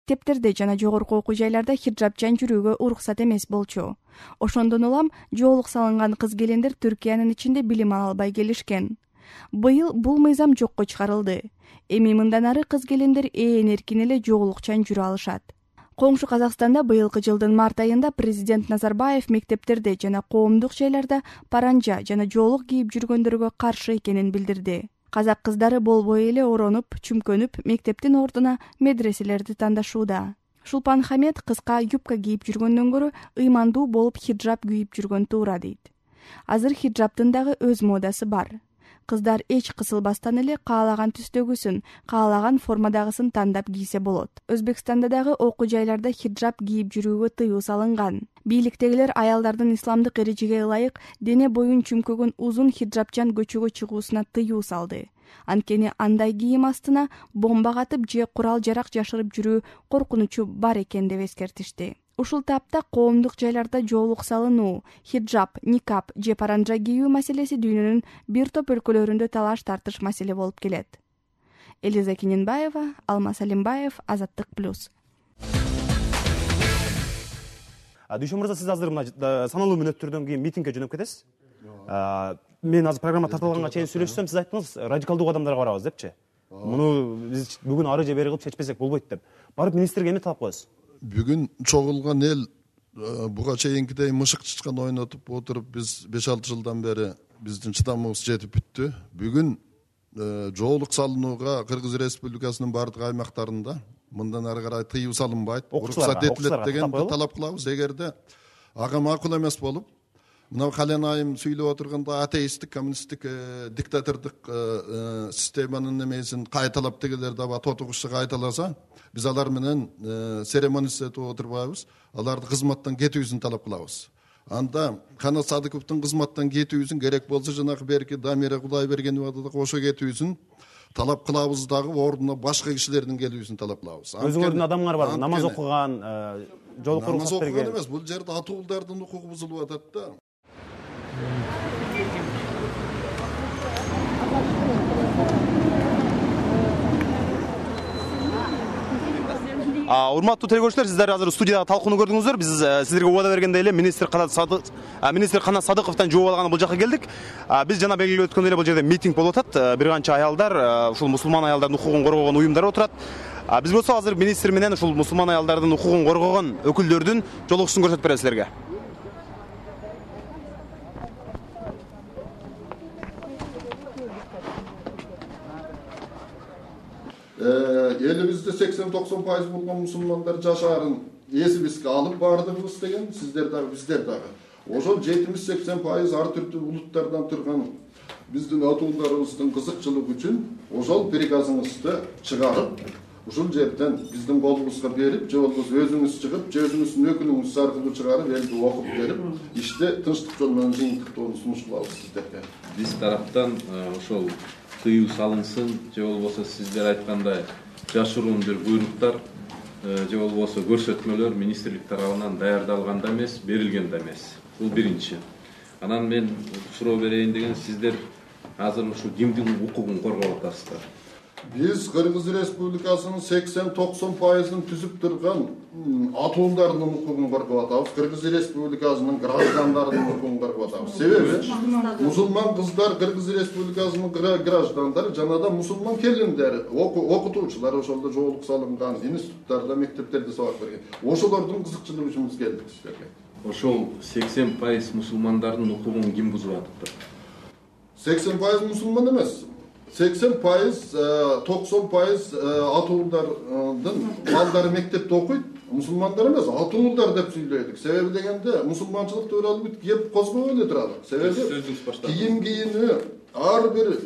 мектептерде жана жогорку окуу жайларда хиджабчан жүрүүгө уруксат эмес болчу. Ошондон улам жоолук салынган кыз-келиндер Түркиянын ичинде билим ала албай келишкен. Быйыл бул мыйзам жокко чыгарылды. Эми мындан ары кыз-келиндер эркин эле жоолукчан жүрө алышат. Коңшу Казакстанда быйылкы жылдын март айында президент Назарбаев мектептерде жана коомдук жайларда паранжа жана жоолук кийип жүргөндөргө каршы экенин билдирди. Казак кыздары болбой эле оронуп, чүмкөнүп, мектептин ордуна медреселерди тандашууда. Шулпан Хамед кыска юбка кийип жүргөндөн көрө ыймандуу болуп хиджаб кийип жүргөн туура дейт. Азыр хиджабтын дагы өз модасы бар. Кыздар эч кысылбастан эле каалаган түстөгүсүн, каалаган формадагысын тандап кийсе болот. Өзбекстанда дагы окуу жайларда хиджаб кийип жүрүүгө тыюу салынган. Бийликтегилер аялдардын исламдык эрежеге ылайык дене боюн чүмкөгөн узун хиджабчан көчөгө чыгуусуна тыюу салды. Анткени андай кийим астына бомба катып же курал жарак жашырып жүрүү коркунучу бар экен деп эскертишти. Ушул тапта коомдук жайларда жоолук салынуу, хиджаб, никап же паранжа кийүү маселеси дүйнөнүн бир топ өлкөлөрүндө талаш тартыш маселе болуп келет. Элиза Киненбаева, Алмаз Алимбаев, Азаттык плюс. Дүйшөн мырза, сиз азыр саналуу мүнөттөрдөн кийин митингге жөнөп кетесиз. Мен азыр программа тартылганга чейин сүйлөшсөм, сиз айттыңыз, радикалдуу кадамдарга барабыз депчи. Муну биз бүгүн ары же бери кылып чечпесек болбойт деп. Барып министрге эмне талап коесуз? Бүгүн чогулган эл буга чейинкидей мышык чычкан ойнотуп отуруп биз 5-6 жылдан бери биздин чыдамыбыз жетип бүттү. Бүгүн жоолук салынууга Кыргыз Республикасынын бардык аймактарында мындан ары карай тыюу салынбайт, уруксат этилет деген талап кылабыз. Эгерде ага макул эмес болуп, мына Кален айым сүйлөп отурганда атеисттик, коммунисттик, диктатордук системанын эмесин кайталап дегелер даба тотугушчу кайталаса, биз алар менен церемонистетип отурбайбыз, аларды кызматтан кетүүсүн талап кылабыз. Анда Канат Садыковдун кызматтан кетүүсүн керек болсо жанагы берки Дамира Кудайбергенова да ошо кетүүсүн талап кылабыз дагы, ордуна башка кишилердин келүүсүн талап кылабыз. Өзүңөрдүн адамыңар бар, намаз окуган, жоолук уруксат берген. Намаз окуган эмес, бул жерде атуулдардын укугу бузулуп атат да. Урматтуу телекөрүүчүлөр, сиздер азыр студияда талкууну көрдүңүздөр. Биз сиздерге убада бергендей эле министр Канат Садыковдон жооп алганы бул жака келдик. Биз жана белгилеп өткөндөй эле бул жерде митинг болуп атат. Бир канча аялдар, ушул мусулман аялдардын укугун коргогон уюмдар отурат. Биз болсо азыр министр менен ушул мусулман аялдардын укугун коргогон өкүлдөрдүн жолугушууну көрсөтүп беребиз силерге. Элибизде 80-90% болгон мусулмандар жашаарын эсибизге алып бардыгыбыз деген, сиздер дагы, биздер дагы. Ошол 70-80% ар түрдүү улуттардан турган биздин атууларыбыздын кызыкчылыгы үчүн ошол приказыңызды чыгарып, ушул жерден биздин колубузга берип, же болбосо өзүңүз чыгып, же өзүңүздүн өкүлүңүз аркылуу чыгарып, элди окуп берип, иште тынчтык жол менен жыйынтыктоону сунуш кылабыз сиздерге. Биз тараптан ошол тыюу салынсын, же болбосо сиздер айткандай жашыруун бир буйруктар, же болбосо көрсөтмөлөр министрлик тарабынан даярдалган да эмес, берилген да эмес. Бул биринчи. Анан мен суроо берейин деген, сиздер азыр ушу кимдин укугун коргоп атасыздар? Биз Кыргыз Республикасынын 80-90%-ын түзүп турган атуулардын укугун коргоп атабыз. Кыргыз Республикасынын граждандарынын укугун коргоп атабыз. Себеби мусулман кыздар Кыргыз Республикасынын граждандары, жана да мусулман келиндер, окутуучулар ошолдо жоолук салынган, институттарда, мектептерде сабак берген. Ошолордун кызыкчылыгы үчүн биз келдик сиздерге. Ошол 80% мусулмандардын укугун ким бузуп атыптыр? 80% мусулман эмес. 80%, 90% атуулдардын балдары мектепте окуйт, мусулмандар эмес, атуулдар деп сүйлөйдүк. Себеби дегенде мусулманчылыкты өрөлүп кеп козгой эле туралы. Себеби кийим кийүүнү ар бир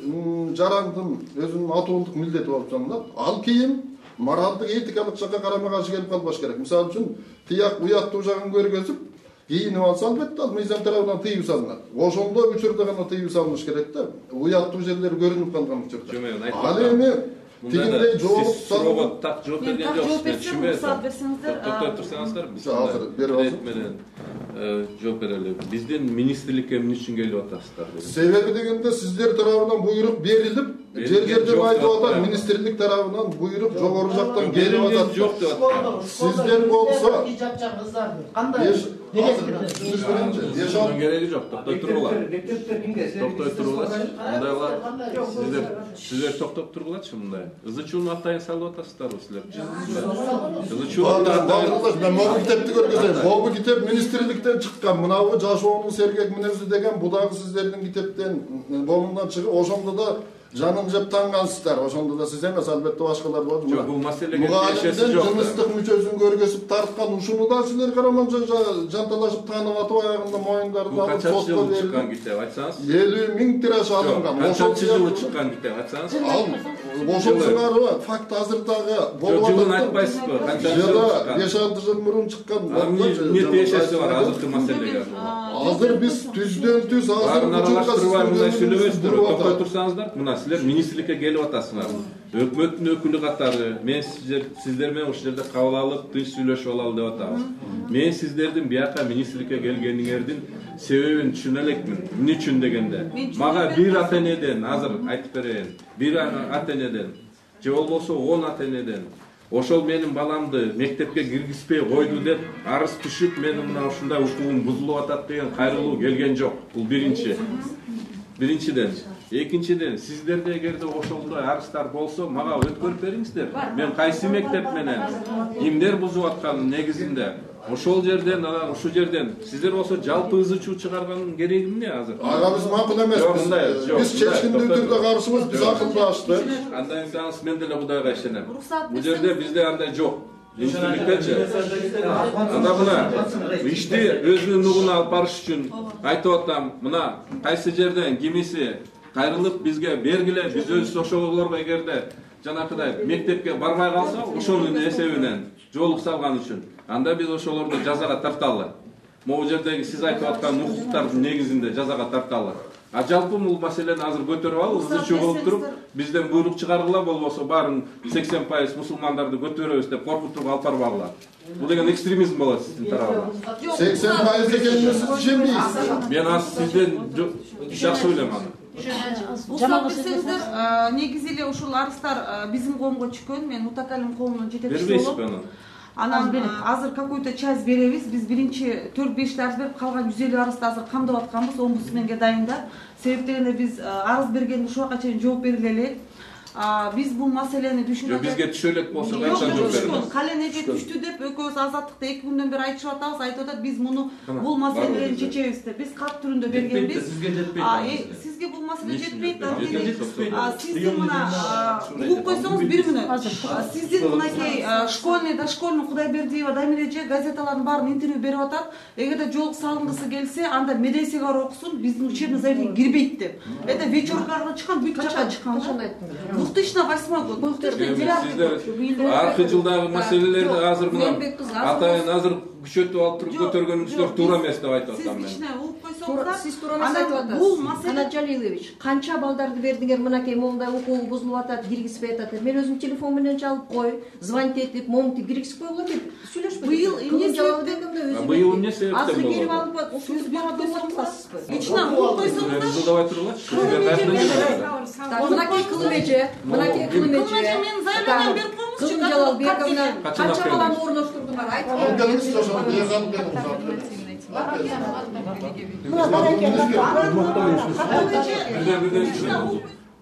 жарандын өзүнүн атуулдук милдети болуп саналат. Ал кийим моралдык, этикалык жакка карама-каршы келип калбаш керек. Мисалы үчүн тияк уяттуу жагын көргөзүп, кийинип алса албетте ал мыйзам тарабынан тыюу салынат. Ошондой учурда гана тыюу салыныш керек да. Уяттуу жерлери көрүнүп калган учурда. Ал эми тигиндей жоолук салууга так жооп берген жоксуз. Мен түшүнбөйм. Токтоп турсаңыздар, биз азыр берип менен жооп берели. Биздин министрликке эмне үчүн келип атасыздар? Себеби дегенде сиздер тарабынан буйрук берилип, Жерде айтып атат, министрлик тарабынан буйрук жогору жактан келип атат. Жок деп атат. Сиздер болсо жапчан кыздарды кандай Кереги жок, токтой тургула. Токтой тургулачы. Мындай сиздер токтоп тургулачы мындай. Ызычууну атайын салып атасыздарбы силер? Ызычууну атайын. Мен могу китепти көргөзөйм. Могу китеп министрликтен чыккан. Мынабы жашоонун сергек мүнөзү деген бу дагы сиздердин китептен момундан чыгып, ошондо да жанын жеп таңгансыздар. Ошондо да сиз эмес, албетте башкалар болот. Жок, бул маселеге тиешеси жок. Жыныстык мүчөсүн көргөзүп тарткан ушуну да силер караманча жанталашып таанып атып аягында моюндарды алып сотко берип чыккан китеп айтсаңыз. 50 000 тираж алынган. Ошол жылы чыккан китеп айтсаңыз. Ошолсуңарбы факт азырдагы болуп атат. Жылын айтпайсызбы? Канча жыл чыккан? 5-6 жыл мурун чыккан. Эмне тиешеси бар азыркы маселеге? Азыр биз түздөн түз азыр мындай сүйлөбөйсүздөр. Токтой турсаңыздар, мына силер министрликке келип атасыңар. Өкмөттүн өкүлү катары мен сиздер менен ушул жерде кабыл алып тынч сүйлөшүп алалы деп атабыз. Мен сиздердин бияка министрликке келгениңердин себебин түшүнө элекмин. Эмне үчүн дегенде, мага бир ата-энеден азыр айтып берейин. Бир ата-энеден же болбосо 10 ата-энеден ошол менин баламды мектепке киргизбей койду деп арыз түшүп, менин мына ушундай укугум бузулуп атат деген кайрылуу келген жок. Бул биринчи. Биринчиден. Экинчиден, сиздерде эгерде ошондой арыздар болсо, мага өткөрүп бериңиздер. Мен кайсы мектеп менен кимдер бузуп атканын негизинде ошол жерден, анан ушул жерден сиздер болсо жалпы ызычуу чыгарганын кереги эмне азыр? Ага биз макул эмес. Биз чечкиндүү түрдө каршыбыз, биз акылдаштык. Андай десаңыз мен деле Кудайга ишенем. Бул жерде бизде андай жок. Министрликтечи. Анда мына ишти өзүнүн нугуна алып барыш үчүн айтып атам, мына кайсы жерден кимиси кайрылып бизге бергиле, биз өзүбүз ошолорго эгерде жанакыдай мектепке барбай калса, ошонун эсебинен жоолук салган үчүн анда биз ошолорду жазага тарталы. Могу жердеги сиз айтып аткан укуктардын негизинде жазага тарталы. А жалпы бул маселени азыр көтөрүп алып, ызычуу болуп туруп, бизден буйрук чыгаргыла, болбосо баарын 80% мусулмандарды көтөрөбүз деп коркутууга алып барбагыла. Бул деген экстремизм болот сиздин тарабыңан. 80% дегенди сиз ишенбейсиз. Мен сизден жакшы билем аны. Уруксат берсеңиздер, негизи эле ушул арыздар биздин коомго түшкөн. Мен Мутакалим коомунун жетекчиси болуп. Анан азыр какой-то часть беребиз. Биз биринчи 4-5 арыз берип, калган 150 арызды азыр камдап атканбыз. Омбудсменге дайында. Себеп дегенде биз арыз бергенде ушуга чейин жооп бериле элек. Биз бул маселени түшүнүп бизге түшө элек болсо качан жооп беребиз? Каленеге түштү деп экөөбүз азаттыкта 2 күндөн бери айтышып атабыз. Айтып атат, биз муну бул маселени чечебиз деп. Биз кат түрүндө бергенбиз. Сизге бул маселе жетпейт. Сиздин мына угуп койсоңуз 1 мүнөт. Сиздин мынакей школьный, дошкольный, Кудайбердиева, Дамиреже газеталардын баарын интервью берип атат. Эгерде жоолук салынгысы келсе, анда медресеге окусун, биздин учебный заведение кирбейт деп. Это вечеркага чыккан, бүт жакка чыккан. 2008 год. Аркы жылдагы маселелерди азыр мына атайын азыр күчөтүп алып туруп көтөргөнүңүздөр туура эмес деп айтып атам мен. Сиз туура эмес айтып атасыз. Канат Жалилович, канча балдарды бердиңер, мынакей момундай укугу бузулуп атат, киргизбей атат. Мен өзүм телефон менен чалып кой, звонить этип, момунтип киргизип койгула деп сүйлөшпөйт. Быйыл эмне себептен? Быйыл эмне себептен болду? Азыр келип алып, сөз берип койсоңузбу? Ичинен угуп койсоңуздар. Жылдабай тургулачы. Мынакей Кылымеже, мынакей Кылымеже. Мен заявление берип коймузчу. Кылым Жалалбековна канча баланы орноштурдуңар?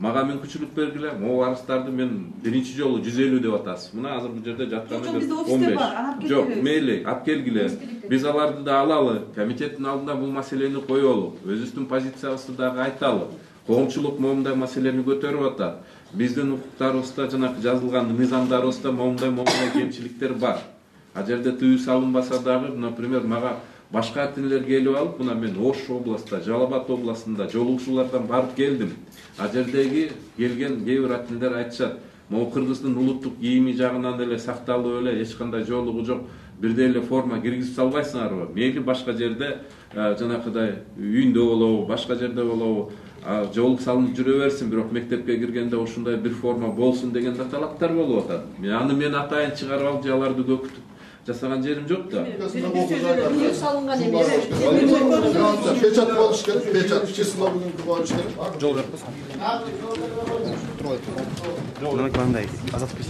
Мага мүмкүнчүлүк бергиле, могу арыздарды мен биринчи жолу 150 деп атасыз. Мына азыр бул жерде жатканы 15. Жок, мейли, алып келгиле. Биз аларды да алалы, комитеттин алдында бул маселени коелу, өзүбүздүн позициябызды дагы айталы. Коомчулук момундай маселени көтөрүп атат. Биздин укуктарыбызда жанакы жазылган мыйзамдарыбызда момундай кемчиликтер бар. А жерде тыюу салынбаса дагы, например, мага башка ата-энелер келип алып, мына мен Ош областында, Жалал Абад областында жолугушуулардан барып келдим. А жердеги келген кээ бир ата-энелер айтышат, могу кыргыздын улуттук кийими жагынан эле сакталып эле, эч кандай жоолугу жок, бирдей эле форма киргизип салбайсыңарбы? Мейли башка жерде жанакыдай үйүндө болобу, башка жерде болобу, жоолук салынып жүрө берсин, бирок мектепке киргенде ушундай бир форма болсун деген да талаптар болуп атат. Мен атайын чыгарып алып же аларды көкүтүп жасаган жерим жок да. Büyük salıngan emес. Печат болуш керек, печат число бүгүнкү болуш керек. Жол жакпыз. мындай азаттык